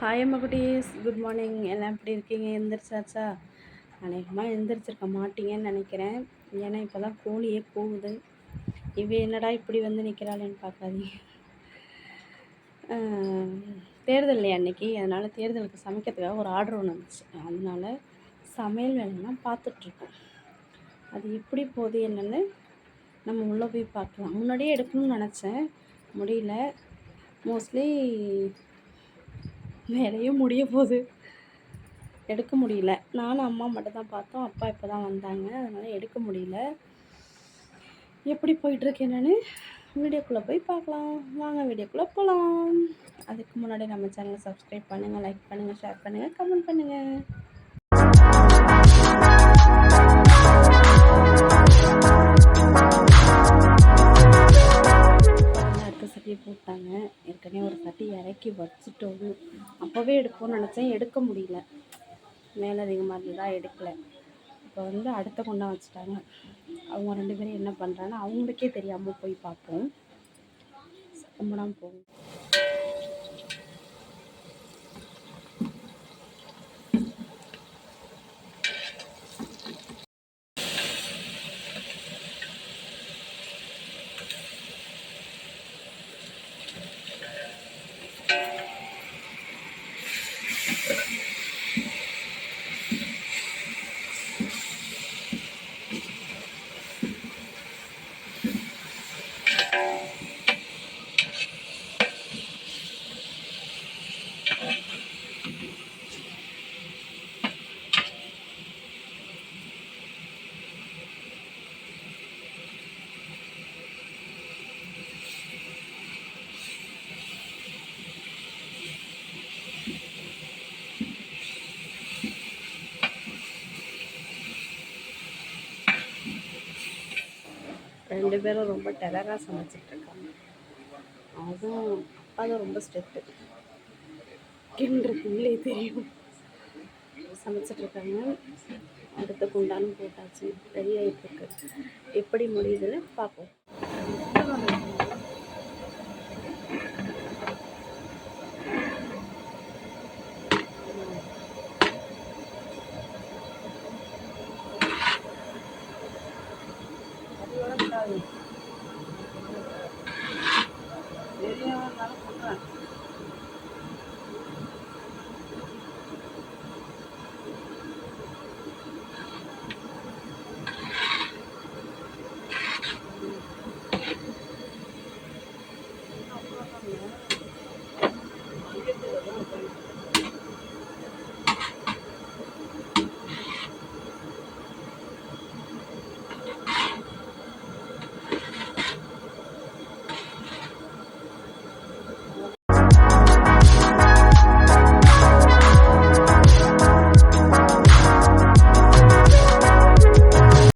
Hi அம்மாக்குட்டீஸ், good morning. எல்லாம் எப்படி இருக்கீங்க? எந்திரிச்சாச்சா? அநேகமாக எந்திரிச்சிருக்க மாட்டீங்கன்னு நினைக்கிறேன். ஏன்னா இப்போ தான் கோழியே போகுது. இவ என்னடா இப்படி வந்து நிற்கிறாளேன்னு பார்க்காதீங்க. தேர்தல் இல்லையா அன்றைக்கி, அதனால் தேர்தலுக்கு சமைக்கிறதுக்காக ஒரு ஆர்டர் ஒன்று வந்துச்சு. அதனால் சமையல் வேலையெல்லாம் பார்த்துட்ருக்கோம். அது எப்படி போகுது என்னென்னு நம்ம உள்ளே போய் பார்க்கலாம். முன்னாடியே எடுக்கணும்னு நினச்சேன், முடியல. மோஸ்ட்லி வேலையும் முடிய போகுது, எடுக்க முடியல. நானும் அம்மா மட்டும் தான் பார்த்தோம். அப்பா இப்போ தான் வந்தாங்க, அதனால் எடுக்க முடியல. எப்படி போயிட்டுருக்கு என்னென்னு வீடியோக்குள்ளே போய் பார்க்கலாம். வாங்க வீடியோக்குள்ளே போகலாம். அதுக்கு முன்னாடி நம்ம சேனலை சப்ஸ்கிரைப் பண்ணுங்கள், லைக் பண்ணுங்கள், ஷேர் பண்ணுங்கள், கமெண்ட் பண்ணுங்கள். சட்டியை போட்டாங்க. ஏற்கனவே ஒரு சட்டி இறக்கி வச்சுட்டோம். அப்போவே எடுப்போம்னு நினச்சேன், எடுக்க முடியல. மேலே அதிகமாக இருந்ததாக எடுக்கலை. இப்போ வந்து அடுத்த கொண்டா வச்சுட்டாங்க. அவங்க 2 பேரும் என்ன பண்ணுறாங்கன்னா அவங்களுக்கே தெரியாமல் போய் பார்ப்போம். சத்தம்படாமல் போகும். ரெண்டு பேரும் ரொம்ப டெரராக சமைச்சிட்ருக்காங்க. அதுவும் அப்பா தான் ரொம்ப ஸ்ட்ரிக்ட்டு, கிண்டுறதுங்களே தெரியும். சமைச்சிட்ருக்காங்க. அடுத்த குண்டானும் போட்டாச்சு, ரெடி ஆகிட்டுருக்கு. எப்படி முடியுதுன்னு பார்ப்போம்.